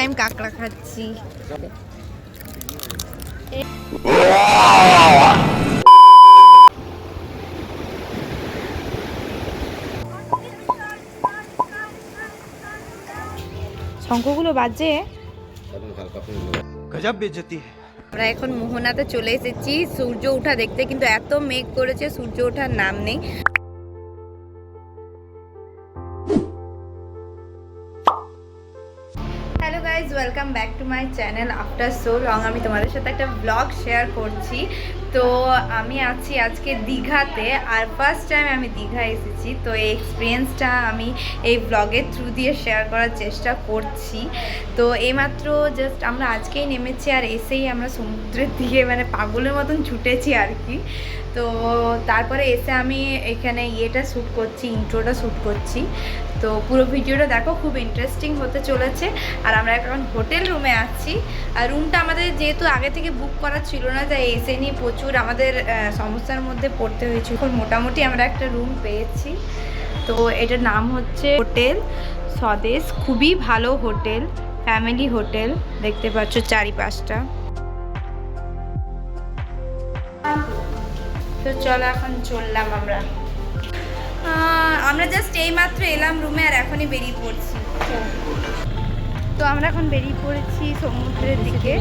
Time কাঁকড়া খাচ্ছি। শঙ্খগুলো বাজে। গজব বেজতি। আমরা এখন মোহনাতে চলে এসেছি সূর্য ওঠা দেখতে, কিন্তু এত মেঘ করেছে সূর্য ওঠার নাম নেই। Hello guys, welcome back to my channel after so long. আমি তোমাদের সাথে একটা ব্লগ শেয়ার করছি। তো আমি আছি আজকে দীঘাতে, আর ফার্স্ট টাইম আমি দীঘা এসেছি। তো এই এক্সপিরিয়েন্সটা আমি এই ব্লগের থ্রু দিয়ে শেয়ার করার চেষ্টা করছি। তো এইমাত্র জাস্ট আমরা আজকেই নেমেছি, আর এসেই আমরা সমুদ্রের দিকে মানে পাগলের মতন ছুটেছি আর কি। তো তারপরে এসে আমি এখানে শ্যুট করছি, ইন্ট্রোটা শ্যুট করছি। তো পুরো ভিডিওটা দেখো, খুব ইন্টারেস্টিং হতে চলেছে। আর আমরা এখন হোটেল রুমে আছি, আর রুমটা আমাদের যেহেতু আগে থেকে বুক করা ছিল না, তাই এসে নিয়ে প্রচুর আমাদের সমস্যার মধ্যে পড়তে হয়েছিল। এখন মোটামুটি আমরা একটা রুম পেয়েছি। তো এটার নাম হচ্ছে হোটেল স্বদেশ। খুবই ভালো হোটেল, ফ্যামিলি হোটেল। দেখতে পাচ্ছ চারিপাশটা। তো চলো এখন চললাম আমরা জাস্ট এইমাত্র এলাম রুমে, আর এখনই বেরিয়ে পড়ছি। তো আমরা এখন বেরিয়ে পড়েছি সমুদ্রের দিকে।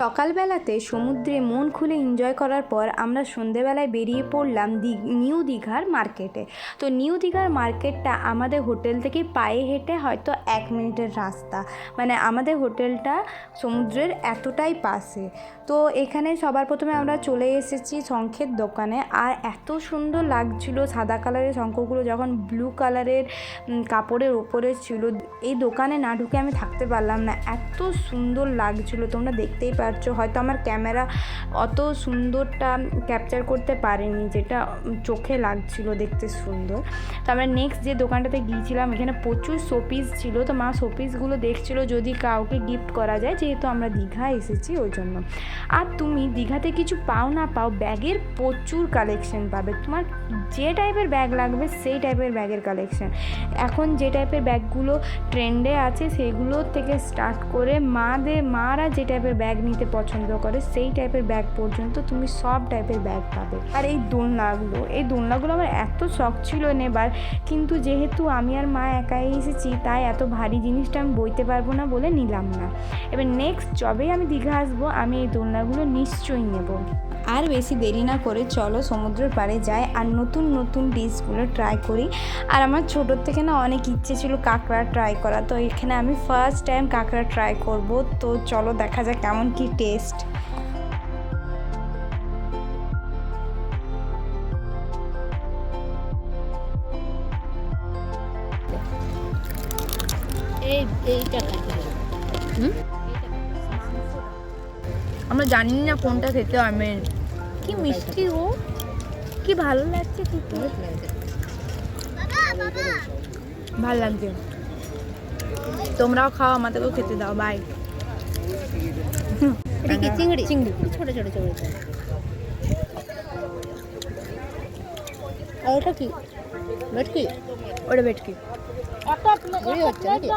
সকালবেলাতে সমুদ্রে মন খুলে এনজয় করার পর আমরা সন্ধেবেলায় বেরিয়ে পড়লাম নিউ দীঘার মার্কেটে। তো নিউ দীঘার মার্কেটটা আমাদের হোটেল থেকে পায়ে হেঁটে হয়তো 1 মিনিটের রাস্তা। মানে আমাদের হোটেলটা সমুদ্রের এতটাই পাশে। তো এখানে সবার প্রথমে আমরা চলে এসেছি শঙ্খের দোকানে। আর এত সুন্দর লাগছিল সাদা কালারের শঙ্খগুলো যখন ব্লু কালারের কাপড়ের ওপরে ছিল। এই দোকানে না ঢুকে আমি থাকতে পারলাম না, এত সুন্দর লাগছিল। তোমরা দেখতেই পাচ্ছ, হয়তো আমার ক্যামেরা অত সুন্দরটা ক্যাপচার করতে পারেনি, যেটা চোখে লাগছিল দেখতে সুন্দর। তো আমরা নেক্সট যে দোকানটাতে গিয়েছিলাম, এখানে প্রচুর শোপিস ছিল। তো মা শোপিসগুলো দেখছিল যদি কাউকে গিফট করা যায়, যেহেতু আমরা দীঘা এসেছি ওই জন্য। আর তুমি দীঘাতে কিছু পাও না পাও, ব্যাগের প্রচুর কালেকশন পাবে। তোমার যে টাইপের ব্যাগ লাগবে সেই টাইপের ব্যাগের কালেকশন। এখন যে টাইপের ব্যাগগুলো ট্রেন্ডে আছে সেগুলো থেকে স্টার্ট করে মারা যে টাইপের ব্যাগ নিতে পছন্দ করে সেই টাইপের ব্যাগ পর্যন্ত তুমি সব টাইপের ব্যাগ পাবে। আর এই দোলনাগুলো আমার এত শখ ছিল নেবার, কিন্তু যেহেতু আমি আর মা একাই এসেছি, তাই এত ভারী জিনিসটা আমি বইতে পারবো না বলে নিলাম না। এবার নেক্সট যবেই আমি দীঘা আসবো, আমি এই দোলনাগুলো নিশ্চয়ই নেব। আর বেশি দেরি না করে চলো সমুদ্রের পাড়ে যাই, আর নতুন নতুন ডিশগুলো ট্রাই করি। আর আমার ছোটোর থেকে না অনেক ইচ্ছে ছিল কাঁকড়া ট্রাই করা। তো এখানে আমি ফার্স্ট টাইম কাঁকড়া ট্রাই করব। তো চলো দেখা যাক কেমন কি টেস্ট। আমরা জানি না কোনটা খেতে হবে। কি মিষ্টি গো, কি ভালো লাগছে খেতে। ভালো লাগছে, তোমরাও খাও, আমাদেরকেও খেতে দাও। বাই। চিংড়ি চিংড়ি ছোট ছোট ছোট। আর ওটা কি? ভেটকি? ওটা ভেটকি হচ্ছে নাকি?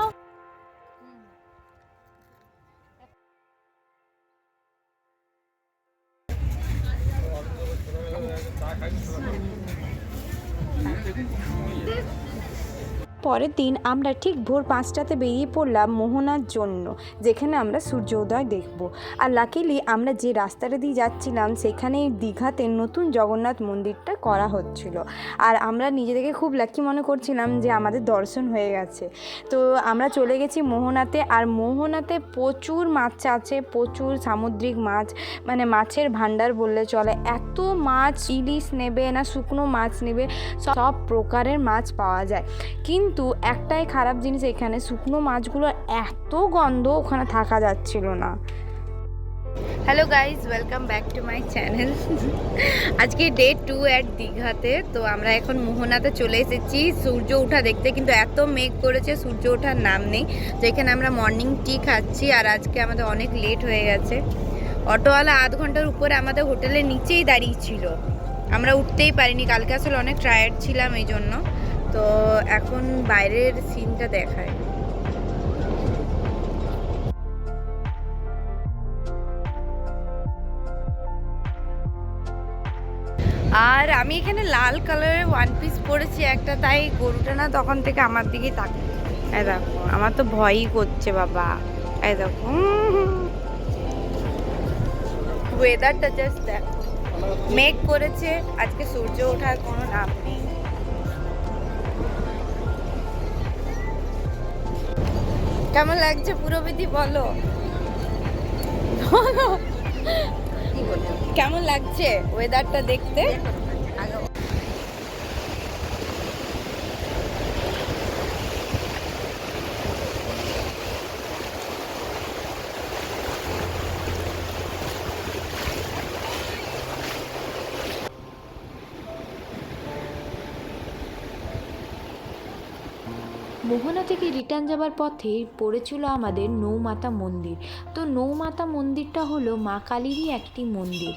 পরের দিন আমরা ঠিক ভোর 5টাতে বেরিয়ে পড়লাম মোহনার জন্য, যেখানে আমরা সূর্যোদয় দেখব। আর লাকিলি আমরা যে রাস্তাটা দিয়ে যাচ্ছিলাম সেখানে দীঘাতে নতুন জগন্নাথ মন্দিরটা করা হচ্ছিল, আর আমরা নিজেদেরকে খুব লাকি মনে করছিলাম যে আমাদের দর্শন হয়ে গেছে। তো আমরা চলে গেছি মোহনাতে, আর মোহনাতে প্রচুর মাছ আছে, প্রচুর সামুদ্রিক মাছ, মানে মাছের ভান্ডার বললে চলে। এত মাছ, ইলিশ নেবে না শুকনো মাছ নেবে, সব প্রকারের মাছ পাওয়া যায়। কিন্তু একটাই খারাপ জিনিস, এখানে শুকনো মাছগুলো এত গন্ধ, ওখানে থাকা যাচ্ছিল না। Hello guys, welcome back to my channel. আজকে ডে 2 অ্যাট দীঘাতে। তো আমরা এখন মোহনাতে চলে এসেছি সূর্য ওঠা দেখতে, কিন্তু এত মেঘ করেছে সূর্য ওঠার নাম নেই। তো এখানে আমরা মর্নিং টি খাচ্ছি, আর আজকে আমাদের অনেক লেট হয়ে গেছে। অটোওয়ালা আধ ঘন্টার উপরে আমাদের হোটেলের নিচেই দাঁড়িয়ে ছিল, আমরা উঠতেই পারিনি। কালকে আসলে অনেক টায়ার্ড ছিলাম এই জন্য। তো এখন বাইরের সিনটা দেখায়। আর আমি এখানে লাল কালারের ওয়ান পিস পরেছি একটা, তাই গরুটা না তখন থেকে আমার দিকেই তাক। এই দেখো, আমার তো ভয়ই করছে বাবা। এই দেখো ওয়েদারটা জাস্ট দেখো, মেঘ করেছে, আজকে সূর্য ওঠার কোনো নাম নেই। কেমন লাগছে পুরোবিধি বলো, কেমন লাগছে ওয়েদারটা দেখতে? মোহনা থেকে রিটার্ন যাবার পথে পড়েছিল আমাদের নৌমাতা মন্দির। তো নৌমাতা মন্দিরটা হলো মা কালীরই একটি মন্দির।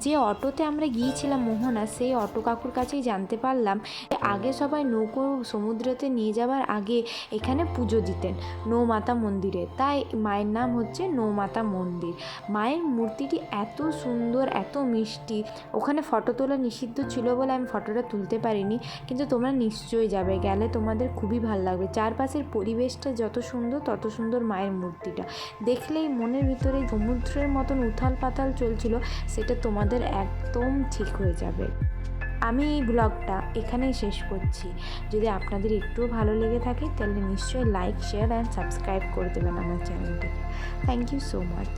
যে অটোতে আমরা গিয়েছিলাম মোহনা, সেই অটো কাকুর কাছেই জানতে পারলাম আগে সবাই নৌকো সমুদ্রেতে নিয়ে যাবার আগে এখানে পুজো দিতেন নৌমাতা মন্দিরে, তাই মায়ের নাম হচ্ছে নৌমাতা মন্দির। মায়ের মূর্তিটি এত সুন্দর, এত মিষ্টি। ওখানে ফটো তোলা নিষিদ্ধ ছিল বলে আমি ফটোটা তুলতে পারিনি, কিন্তু তোমরা নিশ্চয়ই যাবে, গেলে তোমাদের খুবই ভালো লাগবে। চারপাশের পরিবেশটা যত সুন্দর তত সুন্দর মায়ের মূর্তিটা। দেখলেই মনের ভিতরে সমুদ্রের মতন উথাল পাতাল চলছিল, সেটা তোমাদের একদম ঠিক হয়ে যাবে। আমি এই ব্লগটা এখানেই শেষ করছি। যদি আপনাদের একটুও ভালো লেগে থাকে তাহলে নিশ্চয়ই লাইক, শেয়ার অ্যান্ড সাবস্ক্রাইব করে দেবেন আমার চ্যানেলটিকে। Thank you so much.